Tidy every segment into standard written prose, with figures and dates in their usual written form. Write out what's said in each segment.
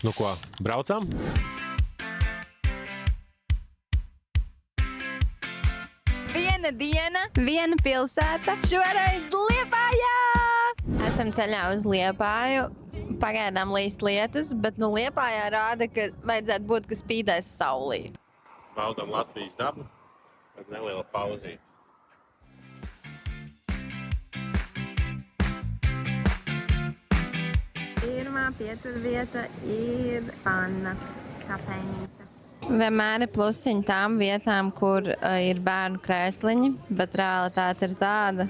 Nu ko, braucam? Viena diena, viena pilsēta, šoreiz Liepājā! Esam ceļā uz Liepāju. Pagaidām līst lietus, bet nu Liepājā rāda, ka vajadzētu būt, ka spīdēs saulī. Baudam Latvijas dabu ar nelielu pauzīti. Pirmā pieturvieta ir Panna kafejnīca. Vienmēr ir plusiņi tām vietām, kur ir bērnu krēsliņi, bet realitāte ir tāda,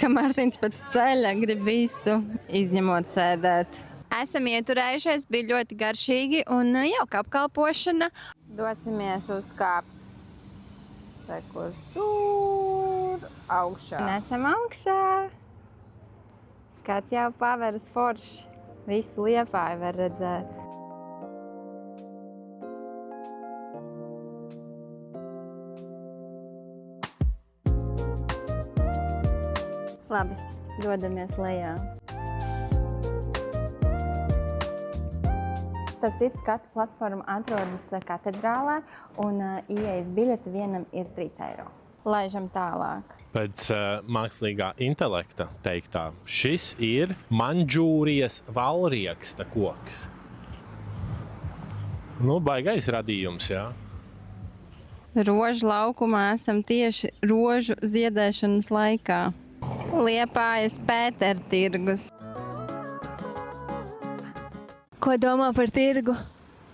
ka Mārtiņš pēc ceļa grib visu izņemot sēdēt. Esam ieturējušies, bija ļoti garšīgi un jauka apkalpošana. Dosimies uzkāpt. Te, kur tur augšā. Un esam augšā. Skats jau paveras forši. Visu Liepāju var redzēt. Labi, dodamies lejā. Starp citu, skatu platforma atrodas katedrālē un ieejas biļete vienam ir 3 eiro. Laižam tālāk. Pēc mākslīgā intelekta teiktā, šis ir Mandžūrijas valrieksta koks. Nu, baigais radījums, jā. Rožu laukumā esam tieši rožu ziedēšanas laikā. Liepājas Pētertirgus. Ko domā par tirgu?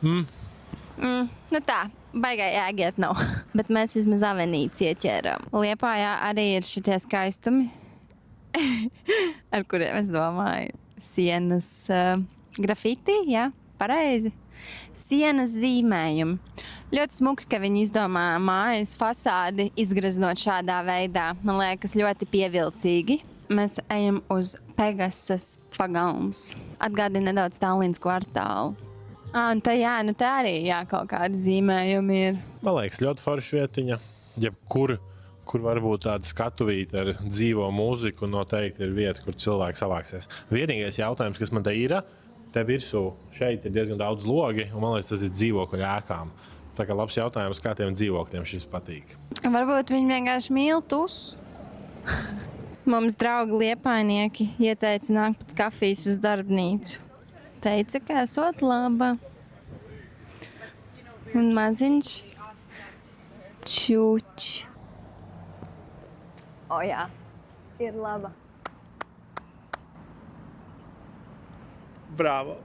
Nu tā, baigai ēgiet nav. Bet mēs vismaz avenīci ieķēram. Liepājā arī ir šitie skaistumi, ar kuriem es domāju. Sienas grafiti, jā, pareizi. Sienas zīmējumi. Ļoti smuki, ka viņi izdomā mājas fasādi izgraznot šādā veidā. Man liekas ļoti pievilcīgi. Mēs ejam uz Pegasas pagalms. Atgādina nedaudz Tallinas kvartālu. Un tā, jā, nu tā arī, jā, kaut kādi zīmējumi ir. Man liekas, ļoti forša vietiņa. Jebkur, kur varbūt tāda skatuvīte ar dzīvo mūziku, noteikti ir vieta, kur cilvēki savāksies. Vienīgais jautājums, kas man te ir, te virsū šeit ir diezgan daudz logi, un man liekas, tas ir dzīvokļu ēkām. Tā kā labs jautājums, kā tiem dzīvokļiem šis patīk. Varbūt viņi vienkārši mīl tusu. Mums draugi liepainieki ieteica nākt pēc kafijas uz darbnīcu. Teica, ka esot laba. Un maziņš čuč. O jā, ir laba. Bravo!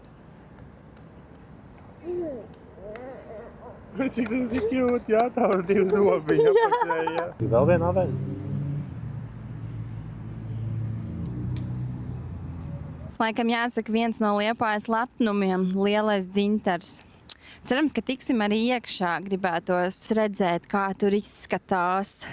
Cik tas tik jūt, jā, tavs 2 zobiņi apakšējā. Vēl viena aveņa. Laikam jāsaka viens no Liepājas lepnumiem – lielais dzintars. Cerams, ka tiksim arī iekšā, gribētos redzēt, kā tur izskatās.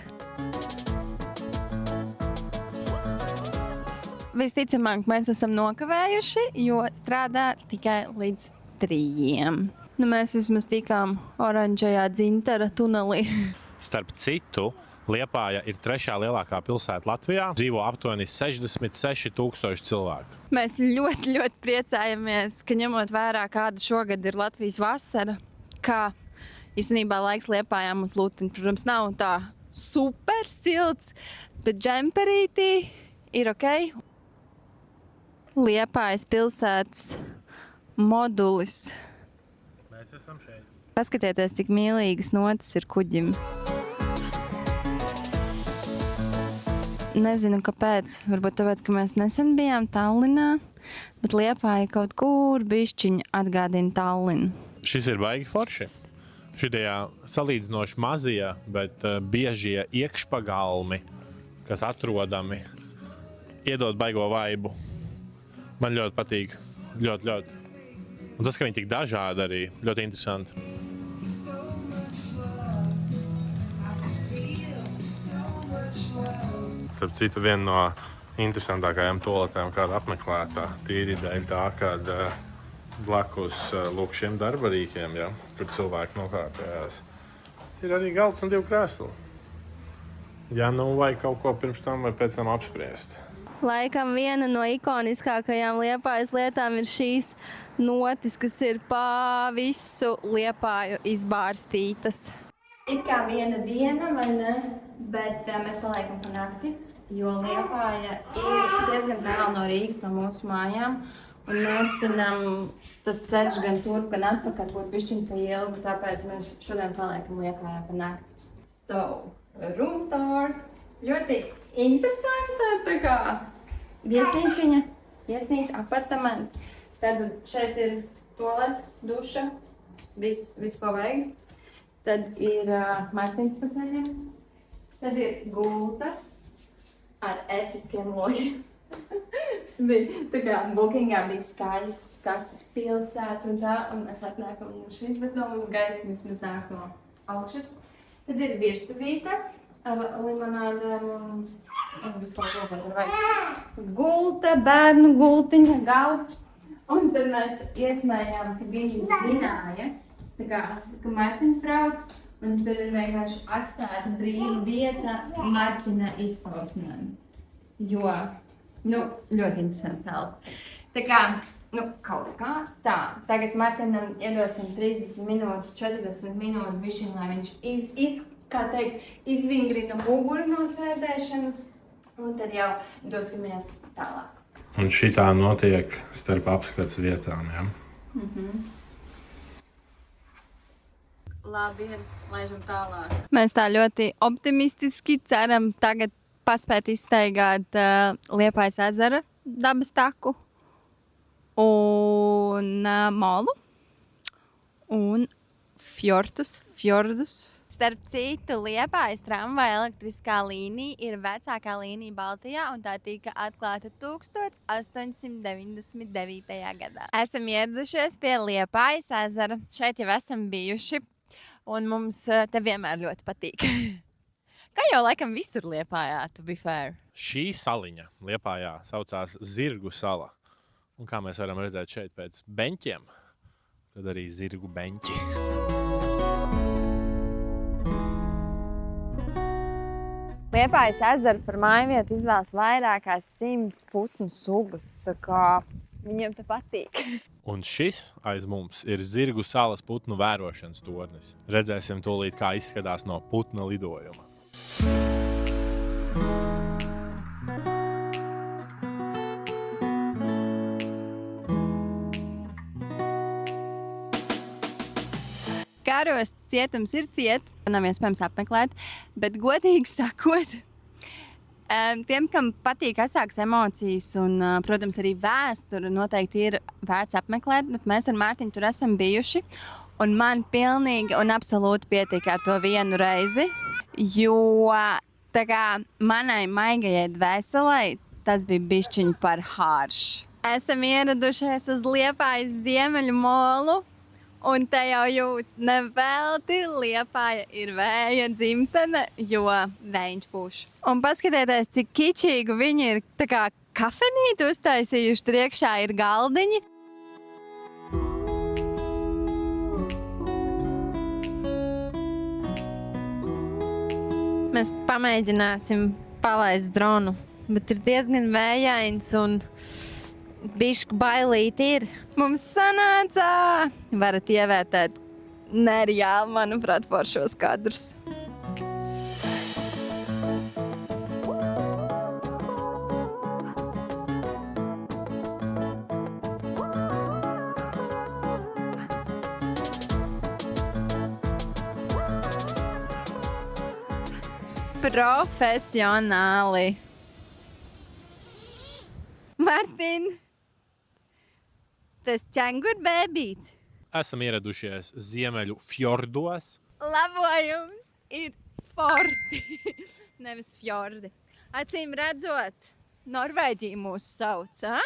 Visticamāk, mēs esam nokavējuši, jo strādā tikai līdz 3. Nu, mēs vismaz tikām oranžajā dzintara tunelī. Starp citu, Liepāja ir 3. lielākā pilsēta Latvijā. Dzīvo aptuveni 66,000 cilvēku. Mēs ļoti, ļoti priecājamies, ka ņemot vērā, kāda šogad ir Latvijas vasara, kā īstenībā laiks Liepājā mums Lūtiņ, protams, nav tā super silts, bet džemperītī ir ok. Liepājas pilsētas modulis. Mēs esam šeit. Paskatieties, cik mīlīgas notis ir kuģim. Nezinu, kāpēc. Varbūt tāpēc, ka mēs nesen bijām Tallinā, bet Liepāja kaut kur bišķiņ atgādina Tallinu. Šis ir baigi forši. Šitajā salīdzinoši mazie, bet biežie iekšpagalmi, kas atrodami, iedod baigo vaibu. Man ļoti patīk. Ļoti. Un tas, ka viņi tik dažādi arī, ļoti interesanti. Starp citu, viena no interesantākajām toaletēm, kāda apmeklētā, tīri dēļ tā, kad blakus lūk šiem darbarīkiem, ja, kur cilvēki nokārtojās, ir arī galds un 2 krēsli. Ja nu vajag kaut ko pirms tam vai pēc tam apspriest. Laikam viena no ikoniskākajām Liepājas lietām ir šīs notis, kas ir pa visu Liepāju izbārstītas. It kā viena diena, vai ne? Bet mēs paliekam pa nakti, jo Liepāja ir diezgan tālu no Rīgas, no mūsu mājām. Un Mārtiņam tas ceļš gan turp, gan atpakaļ būtu bišķiņ pa ilgu, tāpēc mēs šodien paliekam Liepājā pa nakti. So, room tour. Ļoti interesanta, tā kā viesnīciņa, viesnīca, apartamenti. Tad šeit ir toalete, duša, viss, ko vajag. Tad ir Mārtiņas paceļiem. Tad ir gulta ar episkiem logiem. Tas bija tā kā Bookingā bija skaists skats uz pilsētu un tā, un mēs atnākam no šīs, bet no mums gaisa vismaz nāk no augšas. Tad ir virtuvīte ar limonādēm un vispār kaut ko tur vajag. Gulta, bērnu gultiņa, galds. Un tad mēs iesmējām, ka viņi zināja, tā kā, ka Mārtiņas brauc, un tad ir vienkārši atstāta brīva vieta Mārtiņa izpausmēm. Jo, ļoti interesanti telpa. Tā kā, kaut kā tā. Tagad Mārtiņam iedosim 30 minūtes, 40 minūtes bišķiņ, lai viņš izvingrina muguru no sēdēšanas, un tad jau dosimies tālāk. Un šitā notiek starp apskats vietām, ja? Labi, laižam tālāk. Mēs tā ļoti optimistiski ceram tagad paspēt izstaigāt Liepājas ezera dabas taku un molu un fjordus. Starp citu, Liepājas tramvaja elektriskā līnija ir vecākā līnija Baltijā un tā tika atklāta 1899. gadā. Esam ieradušies pie Liepājas ezera. Šeit jau esam bijuši un mums te vienmēr ļoti patīk. Kā jau laikam visur Liepājā, to be fair. Šī saliņa Liepājā saucās Zirgu sala. Un kā mēs varam redzēt šeit pēc beņķiem, tad arī zirgu beņķi. Liepājas ezeru par mājvietu izvēlas vairākās 100 putnu sugas, tā kā viņiem te patīk. Un šis aiz mums ir Zirgu salas putnu vērošanas tornis. Redzēsim tūlīt, kā izskatās no putna lidojuma. Kārosts cietums ir nav iespējams apmeklēt, bet godīgi sakot, tiem, kam patīk asākas emocijas un, protams, arī vēsture noteikti ir vērts apmeklēt, bet mēs ar Mārtiņu tur esam bijuši, un man pilnīgi un absolūti pietika ar to vienu reizi, jo tā kā manai maigajai dvēselei tas bija bišķiņ par harš. Esam ieradušies uz Liepājas ziemeļu molu, un te jau jūt nevelti Liepāja ir vēja dzimtene, jo vējš pūš. Un paskatieties, cik kičīgu viņi ir tā kā kafenīti uztaisījuši, tur iekšā ir galdiņi. Mēs pamēģināsim palaist dronu, bet ir diezgan vējains un bišķi bailīt ir. Mums sanāca! Varat ievērtēt nereāli, manuprāt, foršos kadrus. Profesionāli! Martin! Tas čangur bēbīts. Esam ieradušies ziemeļu fjordos. Labojums ir forti, nevis fjordi. Acīm redzot, Norvēģija mūs sauc, ha?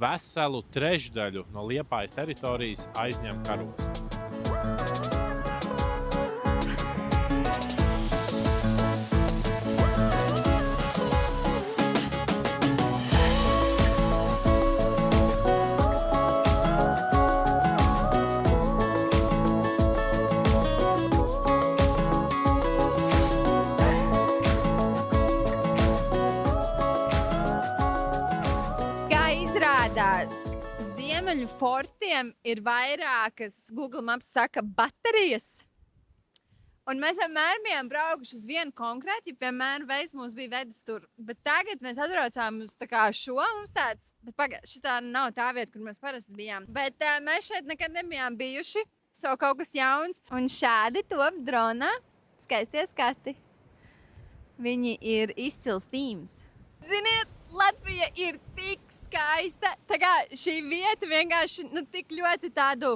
Veselu trešdaļu no Liepājas teritorijas aizņem karosts. ziemeļu fortiem ir vairākas, Google Maps saka, baterijas. Un mēs vienmēr bijām braukuši uz vienu konkrētu, ja vienmēr veids mums bija vedis tur. Bet tagad mēs atbraucām uz tā kā šo, mums tāds, bet šitā nav tā vieta, kur mēs parasti bijām. Bet mēs šeit nekad nebijām bijuši, kaut kas jauns. Un šādi top dronā skaistie skati. Viņi ir izcils tīms. Ziniet, Latvija ir tik skaista. Tā kā šī vieta vienkārši tik ļoti tādu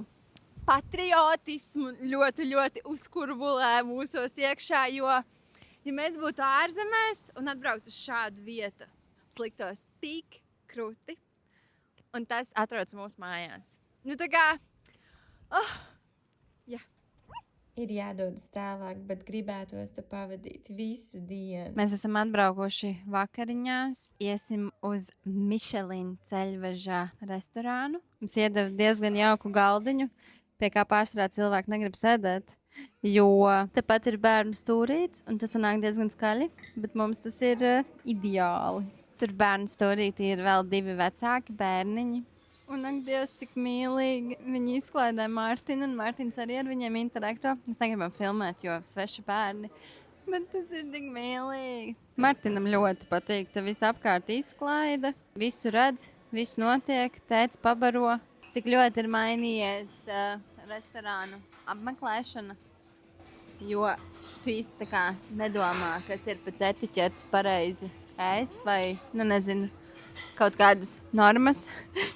patriotismu ļoti, ļoti uzkurbulē mūsos iekšā, jo, ja mēs būtu ārzemēs un atbraukt uz šādu vietu, sliktos tik kruti, un tas atrodas mūsu mājās. Tā kā, jā. Ir jādodas tālāk, bet gribētos te pavadīt visu dienu. Mēs esam atbraukuši vakariņās, iesim uz Michelin ceļveža restorānu. Mums iedeva diezgan jauku galdiņu, pie kā pārsvarā cilvēki negrib sēdēt, jo tepat ir bērnu stūrīts, un tas sanāk diezgan skaļi, bet mums tas ir ideāli. Tur bērnu stūrītī ir vēl 2 vecāki bērniņi. Un, ak, Dievs, cik mīlīgi. Viņi izklaidē Mārtiņu, un Mārtiņš arī ar viņiem interakto. Mēs negribam filmēt, jo sveši bērni, bet tas ir tik mīlīgi. Mārtiņam ļoti patīk, te viss apkārt izklaida, visu redz, viss notiek, tēts pabaro. Cik ļoti ir mainījies restorānu apmeklēšana, jo tu īsti tā kā nedomā, kas ir pēc etiķetes pareizi ēst vai, nezinu, kaut kādas normas,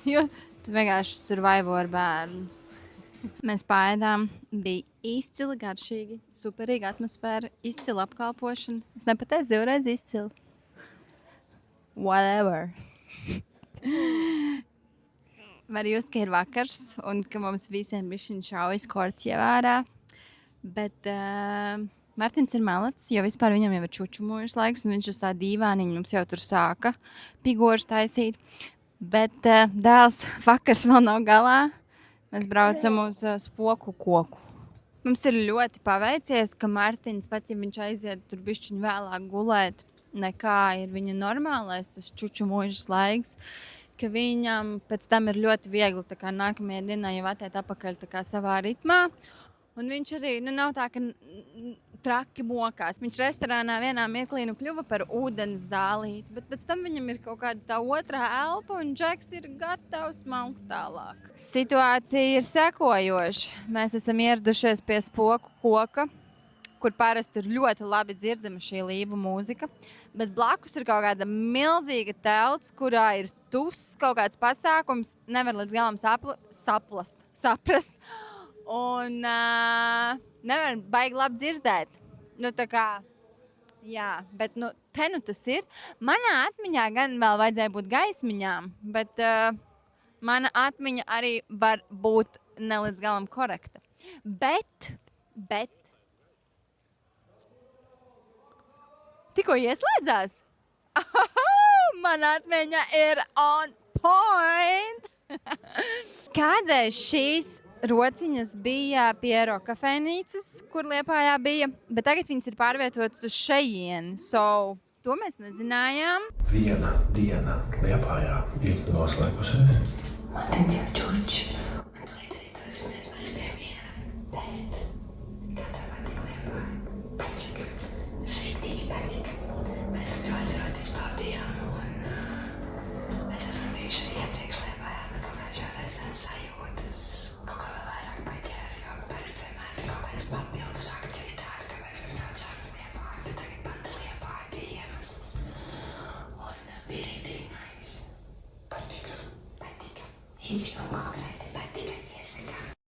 jo tu vienkārši survivo ar bērnu. Mēs paēdām, bija izcili garšīgi, superīga atmosfēra, izcila apkalpošana. Es nepateicu 2 reizes izcili. Whatever. Var jūs, ka ir vakars un ka mums visiem bišķiņ šaujas korķi ārā, bet Mārtiņš ir malacis, jo vispār viņam jau ir čučumojuši laiks, un viņš uz tā dīvāniņu mums jau tur sāka pigožu taisīt. Bet dēls vakars vēl nav galā. Mēs braucam uz spoku koku. Mums ir ļoti paveicies, ka Mārtiņš, pat ja viņš aiziet tur bišķiņu vēlāk gulēt, nekā ir viņa normālais, tas čučumojušas laiks, ka viņam pēc tam ir ļoti viegli tā kā nākamajā dienā jau atēt apakaļ tā kā savā ritmā. Un viņš arī, nav tā, ka traki mokās. Viņš restorānā vienā mirklī kļuva par ūdens zālīti, bet pēc tam viņam ir kaut kāda tā otrā elpa un Džeks ir gatavs maukt tālāk. Situācija ir sekojoša. Mēs esam ieradušies pie spoku koka, kur parasti ir ļoti labi dzirdama šī līvu mūzika, bet blakus ir kaut kāda milzīga telts, kurā ir tuss, kaut kāds pasākums, nevar līdz galam saprast. Un nevar baigi labi dzirdēt. Tā kā, jā, bet te tas ir. Manā atmiņā gan vēl vajadzēja būt gaismiņām, bet mana atmiņa arī var būt ne līdz galam korekta. Bet tikko ieslēdzās. Mana atmiņa ir on point. Kādreiz šīs rociņas bija pie Rokafēnīcas, kur Liepājā bija, bet tagad viņas ir pārvietotas uz šejieni. To mēs nezinājām. Viena diena Liepājā ir noslēgusies. Man teica jau čuči, un tūlīt arī dosimies mēs pie viena, bet kā tev patīk Liepāja? Patīk. Riktīgi patīk. Mēs ļoti izbaudījām, un mēs esam bijuši arī iepriekš Liepājā, bet kaut kā šoreiz sajūtas kaut kā vēl vairāk paķēra, jo parasti vienmēr ir kaut kāds papildus aktivitāte, kāpēc mēs braucām uz Liepāju, bet tagad pati Liepāja bija iemesls. Un bija riktīgi nice. Patika. Īsi un konkrēti patika, iesaka.